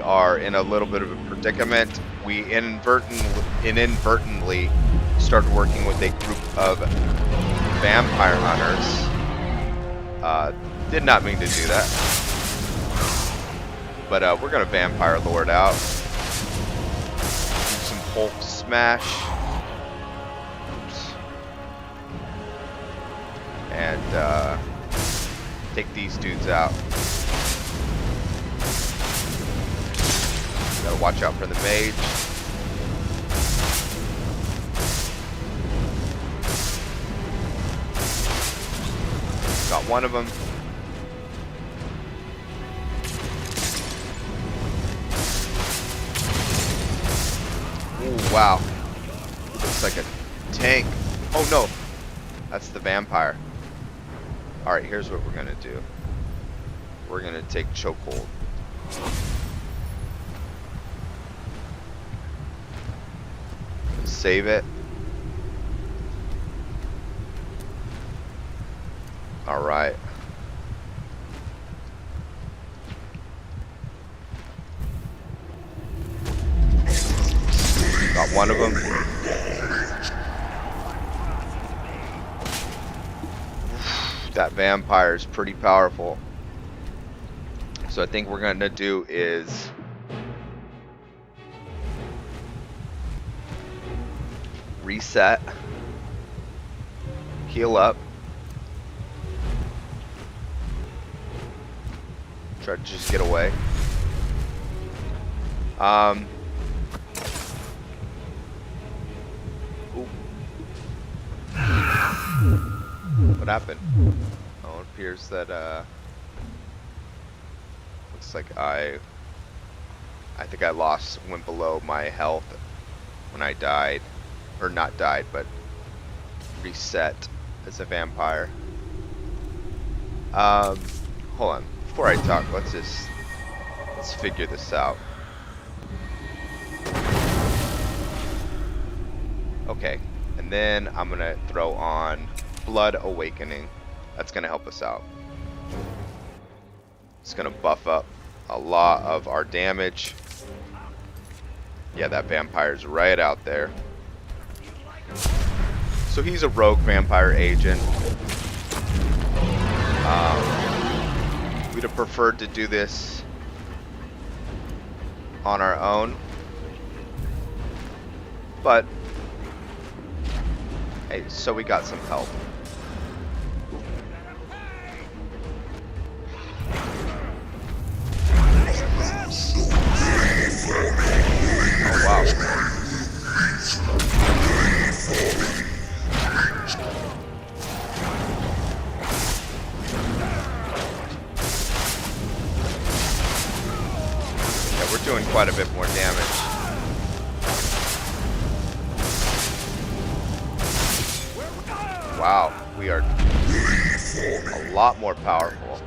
are in a little bit of a predicament. We inadvertently started working with a group of vampire hunters. Did not mean to do that. But we're going to vampire lord out. Do some Hulk smash. Oops. And take these dudes out. Gotta watch out for the mage. Got one of them. Ooh, wow. Looks like a tank. Oh no, that's the vampire. Alright, here's what we're gonna do. We're gonna take chokehold. Save it. Alright. Got one of them. That vampire is pretty powerful. So I think what we're gonna do is reset, heal up, try to just get away. Ooh. What happened? Oh, it appears that looks like I think I went below my health when I died. Or not died, but reset as a vampire. Hold on. Before I talk, let's figure this out. Okay, and then I'm gonna throw on Blood Awakening. That's gonna help us out. It's gonna buff up a lot of our damage. Yeah, that vampire's right out there. So he's a rogue vampire agent. We'd have preferred to do this on our own, but hey, so we got some help. Oh wow. Yeah, we're doing quite a bit more damage. Wow, we are a lot more powerful.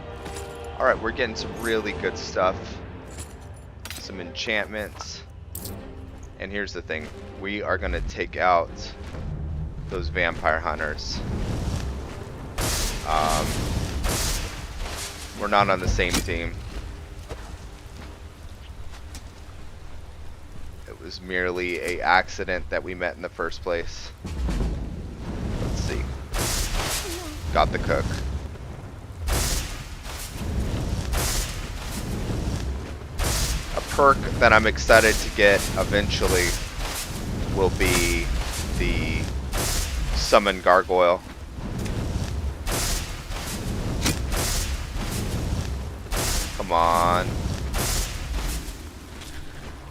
Alright, we're getting some really good stuff. Some enchantments. And here's the thing. We are going to take out those vampire hunters. We're not on the same team. It was merely an accident that we met in the first place. Let's see. Got the cook. A perk that I'm excited to get eventually will be the Summon Gargoyle. Come on.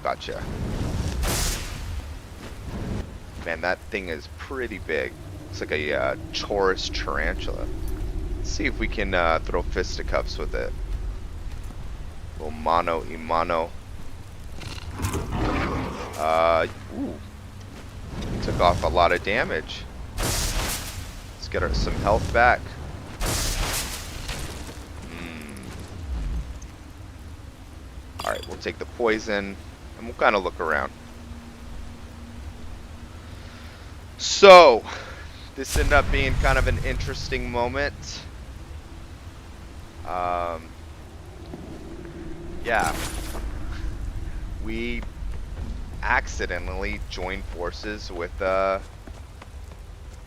Gotcha. Man, that thing is pretty big. It's like a Taurus tarantula. Let's see if we can throw fisticuffs with it. Little mano y mano. Ooh. Took off a lot of damage. Let's get some health back. Alright, we'll take the poison and we'll kind of look around. So, this ended up being kind of an interesting moment. Yeah. we accidentally joined forces with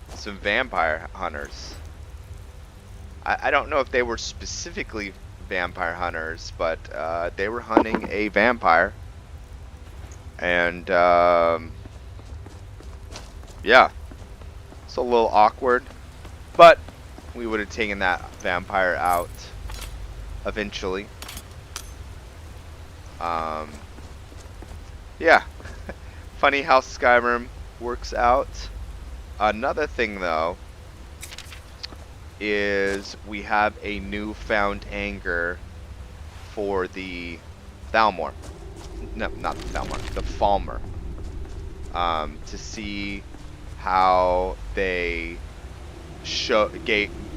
some vampire hunters. I don't know if they were specifically vampire hunters, but they were hunting a vampire. And yeah, it's a little awkward, but we would have taken that vampire out eventually. Yeah, funny how Skyrim works out. Another thing though is we have a newfound anger for the Thalmor. No, not the Thalmor, the Falmer. To see how they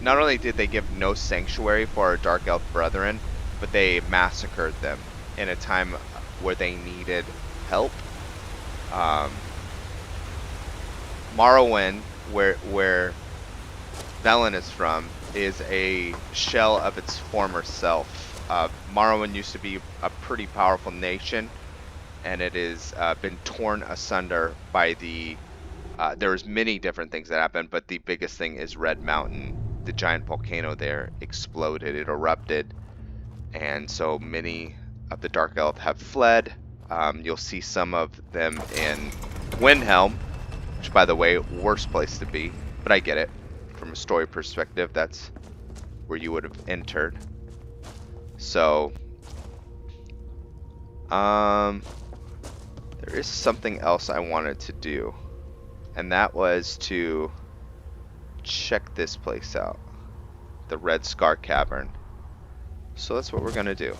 not only did they give no sanctuary for our Dark Elf brethren, but they massacred them in a time where they needed help. Morrowind, where Velyn is from, is a shell of its former self. Morrowind used to be a pretty powerful nation, and it has been torn asunder by the... there's many different things that happened, but the biggest thing is Red Mountain. The giant volcano there exploded, it erupted, and so many of the Dark Elf have fled. You'll see some of them in Windhelm, which, by the way, worst place to be, but I get it. From a story perspective, that's where you would have entered. So, there is something else I wanted to do, and that was to check this place out, the Red Scar Cavern. So that's what we're gonna do.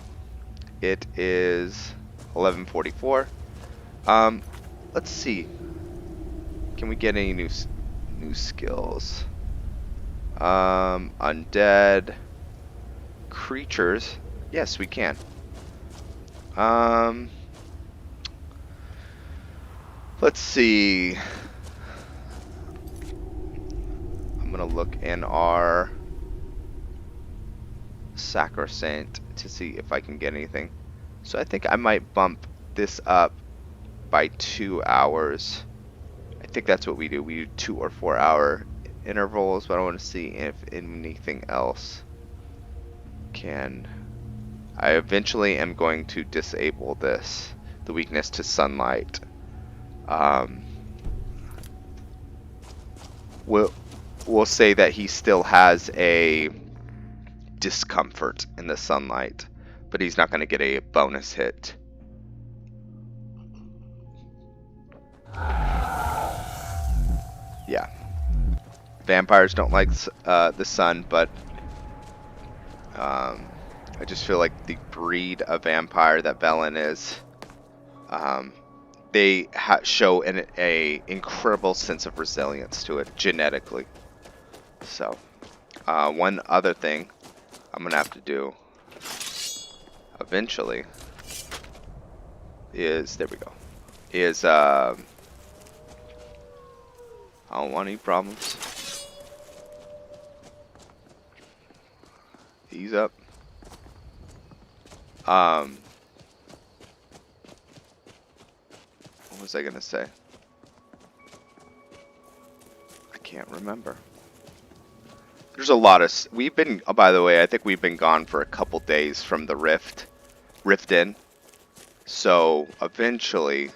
It is 11:44. Let's see. Can we get any new skills? Undead creatures. Yes, we can. Let's see. I'm gonna look in our Sacrosanct to see if I can get anything. So I think I might bump this up by 2 hours. I think that's what we do. We do 2 or 4 hour intervals, but I want to see if anything else can... I eventually am going to disable this, the weakness to sunlight. We'll say that he still has a discomfort in the sunlight, but he's not going to get a bonus hit. Yeah. Vampires don't like the sun, but I just feel like the breed of vampire that Velyn is, they show an incredible sense of resilience to it genetically. So, one other thing I'm gonna have to do eventually is, there we go, is I don't want any problems. Ease up. What was I gonna say? I can't remember. There's a lot of... We've been... Oh, by the way, I think we've been gone for a couple days from the Rift in. So, eventually,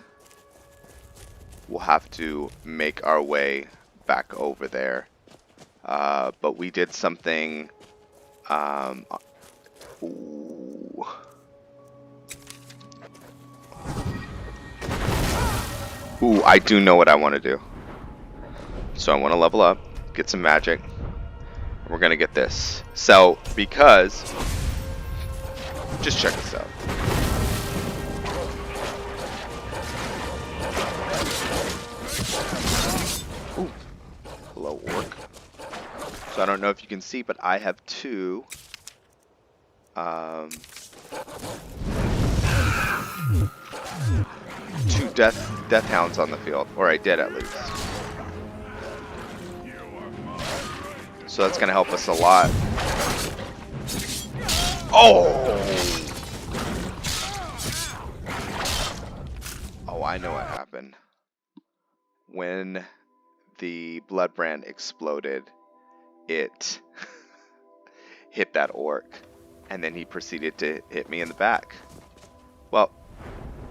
we'll have to make our way back over there. But we did something... Ooh. Ooh, I do know what I want to do. So I want to level up, get some magic. We're going to get this. So, because... Just check this out. Ooh. Hello, orc. So I don't know if you can see, but I have two... two death hounds on the field, or I did at least. So that's gonna help us a lot. Oh! I know what happened. When the blood brand exploded, it hit that orc, and then he proceeded to hit me in the back. Well,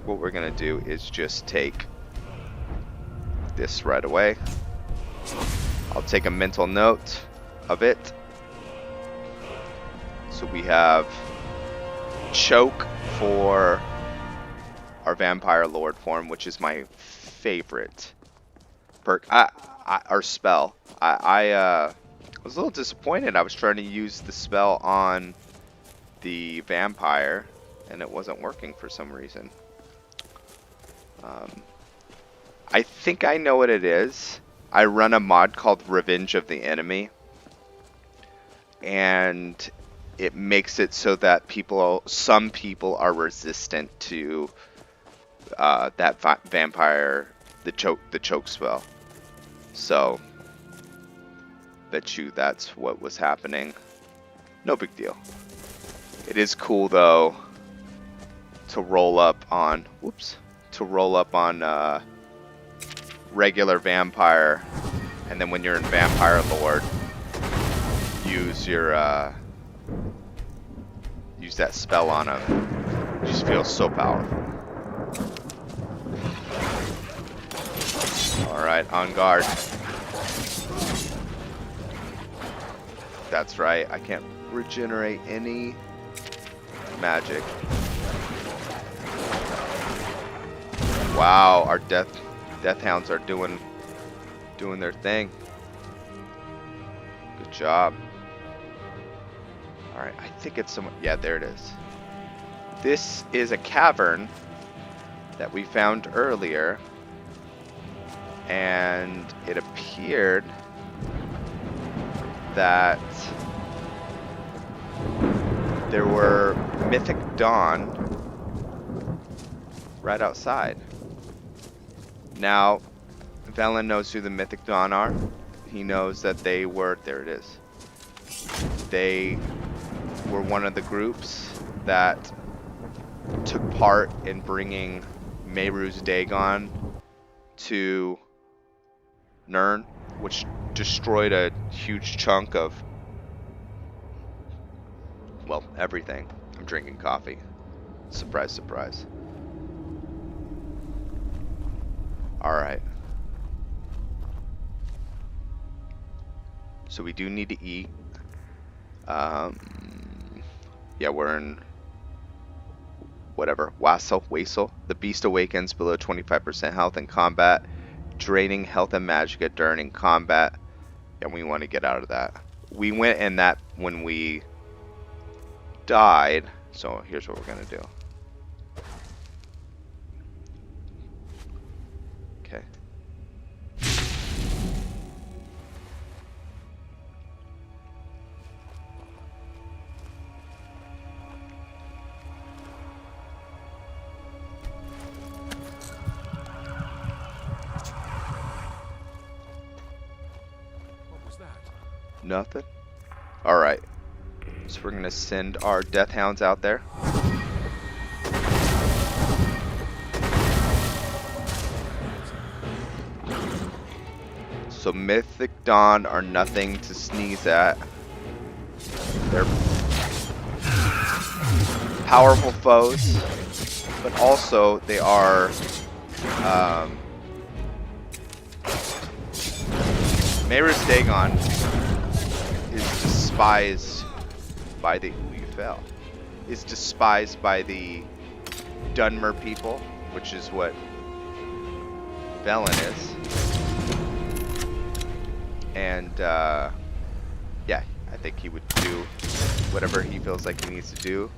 what we're gonna do is just take this right away. I'll take a mental note of it. So we have choke for our vampire lord form, which is my favorite perk. Our spell. I was a little disappointed. I was trying to use the spell on the vampire, and it wasn't working for some reason. I think I know what it is. I run a mod called Revenge of the Enemy, and it makes it so that some people are resistant to that vampire, the choke spell. So, bet you that's what was happening. No big deal. It is cool though to roll up on, regular vampire, and then when you're in vampire lord, use that spell on him. It just feels so powerful. Alright, on guard. That's right, I can't regenerate any magic. Wow, our death hounds are doing their thing. Good job. Alright, I think it's some... Yeah, there it is. This is a cavern that we found earlier, and it appeared that there were Mythic Dawn right outside. Now, Velyn knows who the Mythic Dawn are. He knows that they were... There it is. They were one of the groups that took part in bringing Mehru's Dagon to Nirn, which destroyed a huge chunk of, well, everything. I'm drinking coffee. Surprise, surprise. Alright. So we do need to eat. Yeah, we're in whatever. Wasel. The beast awakens below 25% health in combat, draining health and magic during combat, and we want to get out of that. We went in that when we died, so here's what we're gonna do. Okay. Nothing? Alright. So we're going to send our Death Hounds out there. So Mythic Dawn are nothing to sneeze at. They're powerful foes, but also they are Mehru's Dagon is despised by the Dunmer people, which is what Velyn is. And yeah, I think he would do whatever he feels like he needs to do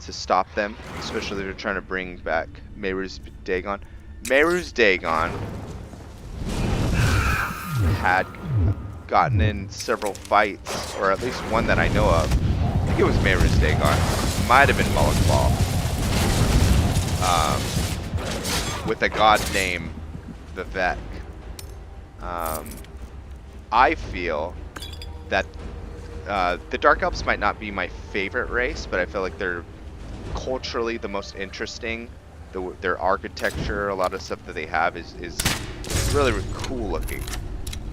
to stop them, especially if they're trying to bring back Mehru's Dagon. Mehru's Dagon had gotten in several fights, or at least one that I know of. I think it was Mehru's Dagon. Might have been Mullet Ball. With a god named Vivek. I feel that the Dark Elves might not be my favorite race, but I feel like they're culturally the most interesting their architecture, a lot of stuff that they have is really, really cool looking.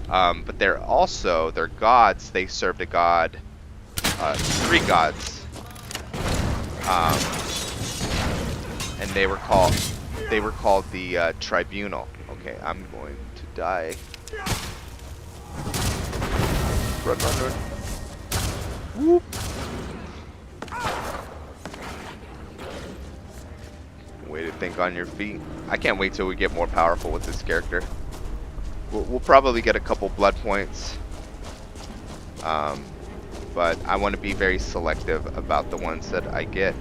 But they're gods. They served a god, 3 gods, and they were called the Tribunal. Okay, I'm going to die. Run, run, run. Whoop. Way to think on your feet. I can't wait till we get more powerful with this character. We'll probably get a couple blood points. But I want to be very selective about the ones that I get.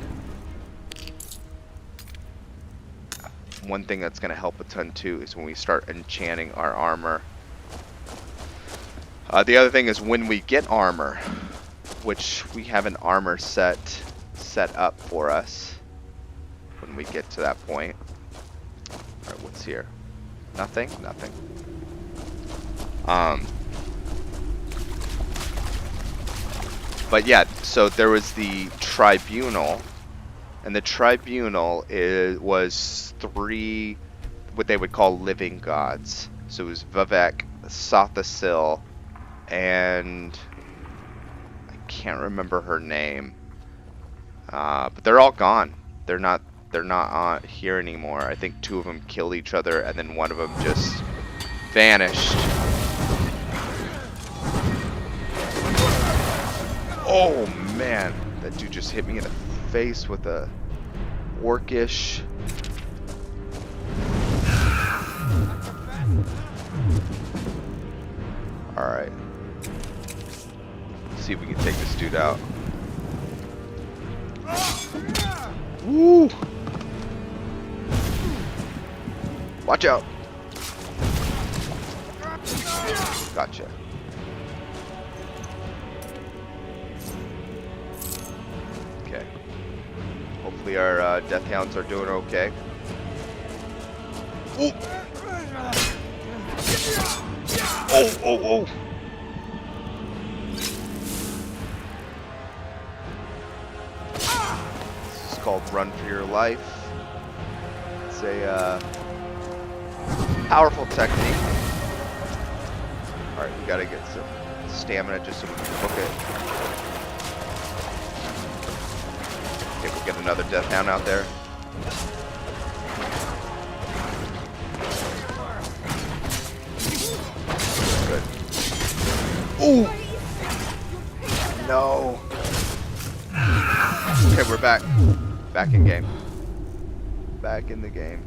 One thing that's going to help a ton too is when we start enchanting our armor. The other thing is when we get armor, which we have an armor set up for us when we get to that point. Alright, what's here? Nothing? Nothing. But yeah, so there was the Tribunal, and the Tribunal was 3 what they would call living gods. So it was Vivek, Sothasil, and I can't remember her name. But they're all gone. They're not here anymore. I think 2 of them killed each other, and then one of them just vanished. Oh man, that dude just hit me in the face with a orcish. Alright. See if we can take this dude out. Woo! Watch out! Gotcha. Okay. Hopefully our death hounds are doing okay. Ooh. Oh! This is called Run for Your Life. It's a powerful technique. Alright, we gotta get some stamina just so we can hook it. Okay, we'll get another death hound out there. Good. Ooh! No! Okay, we're back. Back in game. Back in the game.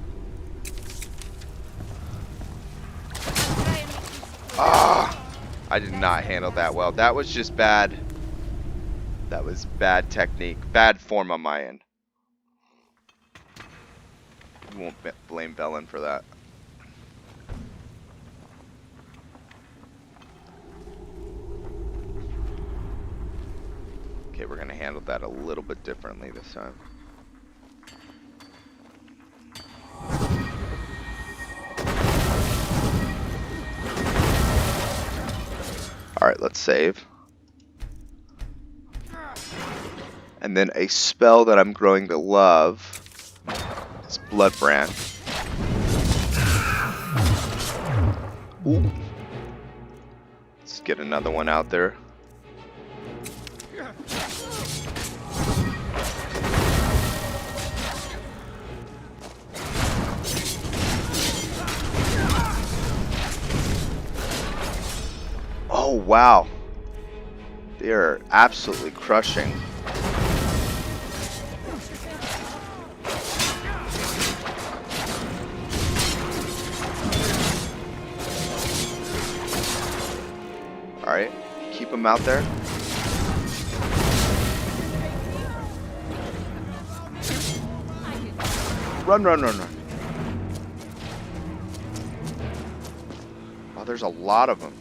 Ah! I did not handle that well. That was just bad. That was bad technique. Bad form on my end. We won't blame Velyn for that. Okay, we're gonna handle that a little bit differently this time. Alright, let's save. And then a spell that I'm growing to love is Bloodbrand. Ooh. Let's get another one out there. Oh, wow. They're absolutely crushing. Alright, keep them out there. Run, run, run, run. Oh, there's a lot of them.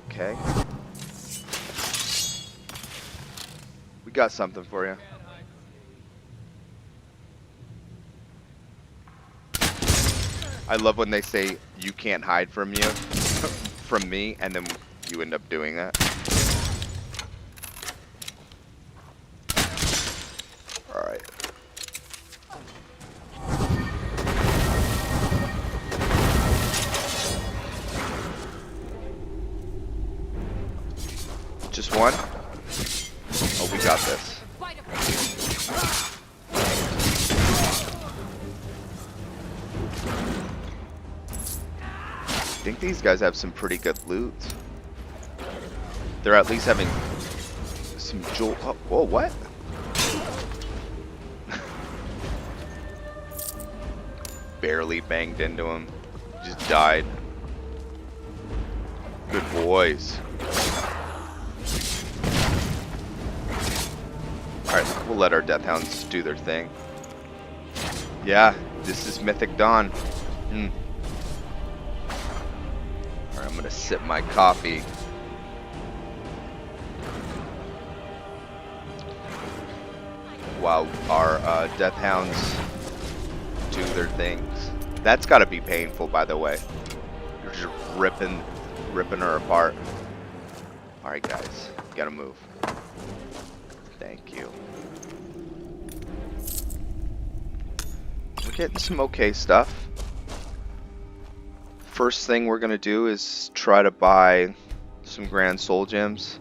Okay. We got something for you. I love when they say you can't hide from you, from me, and then you end up doing that. one. Oh, we got this. I think these guys have some pretty good loot. They're at least having some jewel. Oh, whoa, what? Barely banged into him. Just died. Good boys. Alright, we'll let our Death Hounds do their thing. Yeah, this is Mythic Dawn. Alright, I'm gonna sip my coffee. While our Death Hounds do their things. That's gotta be painful, by the way. You're just ripping her apart. Alright guys, gotta move. Thank you. We're getting some okay stuff. First thing we're gonna do is try to buy some Grand Soul Gems.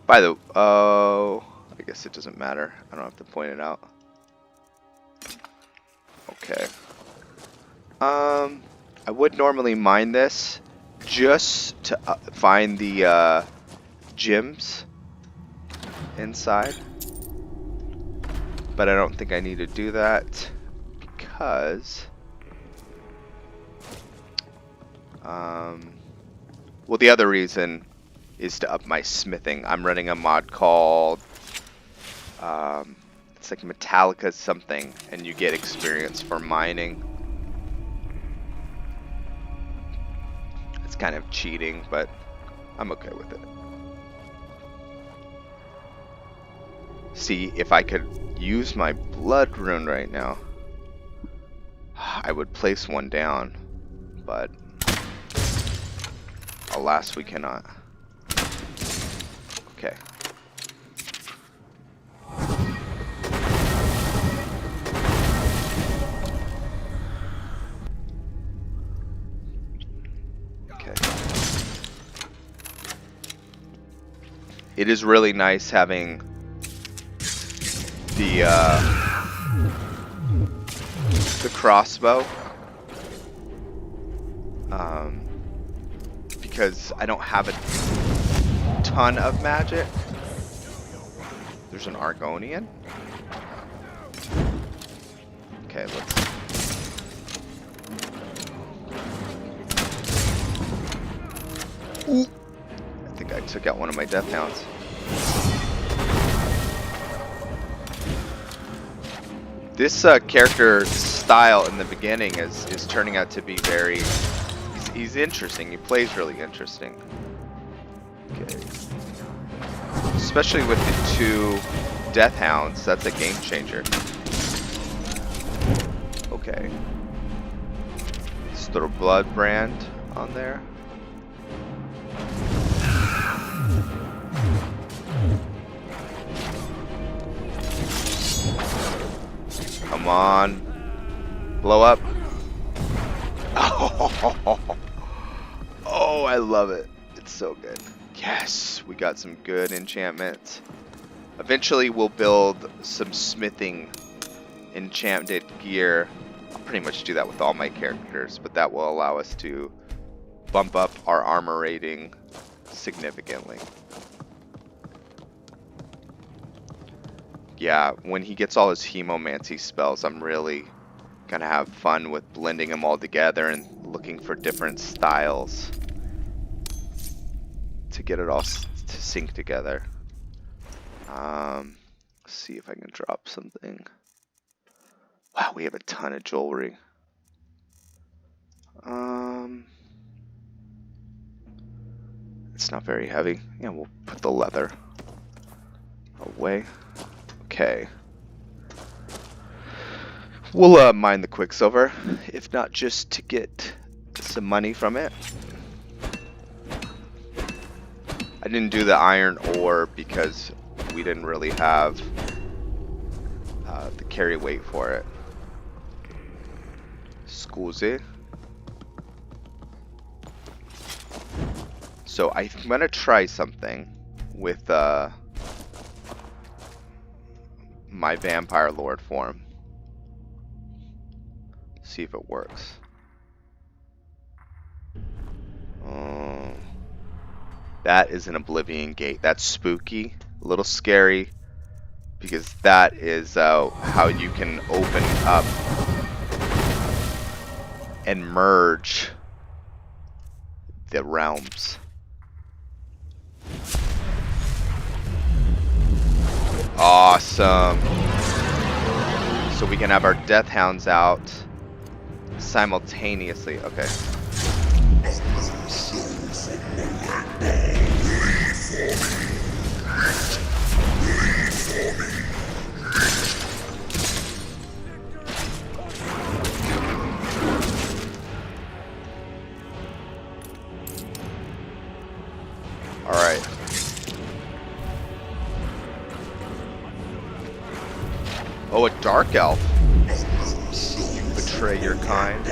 By the I guess it doesn't matter. I don't have to point it out. Okay. I would normally mine this just to find the gems inside, but I don't think I need to do that because well, the other reason is to up my smithing. I'm running a mod called it's like Metallica something, and you get experience for mining. It's kind of cheating, but I'm okay with it. See, if I could use my blood rune right now, I would place one down, but alas, we cannot. Okay. It is really nice having the crossbow, because I don't have a ton of magic. There's an Argonian. Okay, let's. Ooh. I think I took out one of my Death Hounds. This character style in the beginning is turning out to be very. He's interesting. He plays really interesting. Okay. Especially with the 2 Death Hounds, that's a game changer. Okay. Let's throw a blood brand on there. Come on. Blow up. Oh, I love it. It's so good. Yes, we got some good enchantments. Eventually we'll build some smithing enchanted gear. I'll pretty much do that with all my characters, but that will allow us to bump up our armor rating significantly. Yeah, when he gets all his Hemomancy spells, I'm really gonna have fun with blending them all together and looking for different styles to get it all to sync together. Let's see if I can drop something. Wow, we have a ton of jewelry. It's not very heavy. Yeah, we'll put the leather away. Okay. We'll mine the Quicksilver, if not just to get some money from it. I didn't do the iron ore because we didn't really have the carry weight for it. Scusi. So I I'm gonna try something with my vampire lord form. See if it works. That is an Oblivion Gate. That's spooky, a little scary, because that is how you can open up and merge the realms. Awesome. So we can have our Death Hounds out simultaneously. Okay. Alright. Oh, a dark elf. You betray your kind.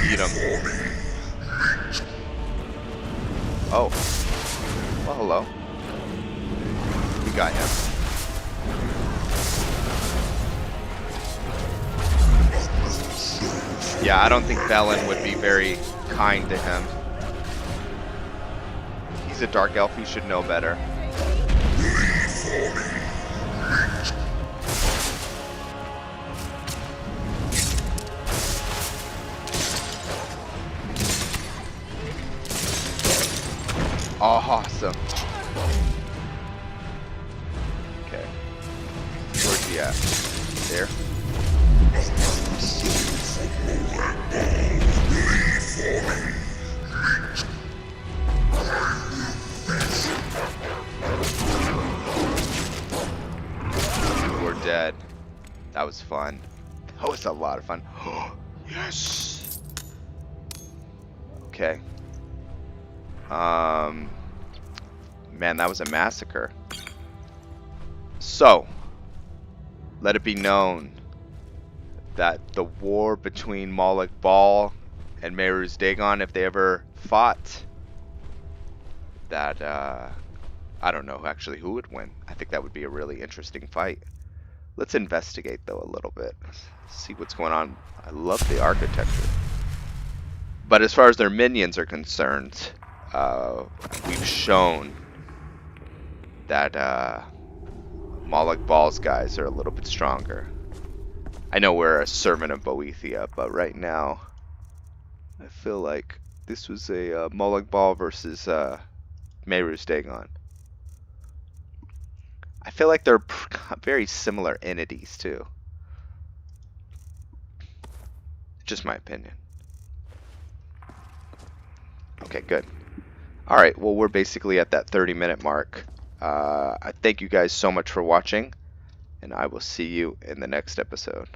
Eat him. Oh. Well, hello. We got him. Yeah, I don't think Velyn would be very kind to him. He's a dark elf, he should know better. Awesome. Okay. Where's he at? There. We're dead. That was fun. That was a lot of fun. Yes. Okay. Man, that was a massacre. So, let it be known that the war between Moloch Bal and Meru's Dagon, if they ever fought, that, I don't know actually who would win. I think that would be a really interesting fight. Let's investigate, though, a little bit. See what's going on. I love the architecture. But as far as their minions are concerned, we've shown that Moloch Bal's guys are a little bit stronger. I know we're a servant of Boethia, but right now I feel like this was a Moloch Bal versus Meru's Dagon. I feel like they're very similar entities too. Just my opinion. Okay, good. Alright, well, we're basically at that 30-minute mark. I thank you guys so much for watching, and I will see you in the next episode.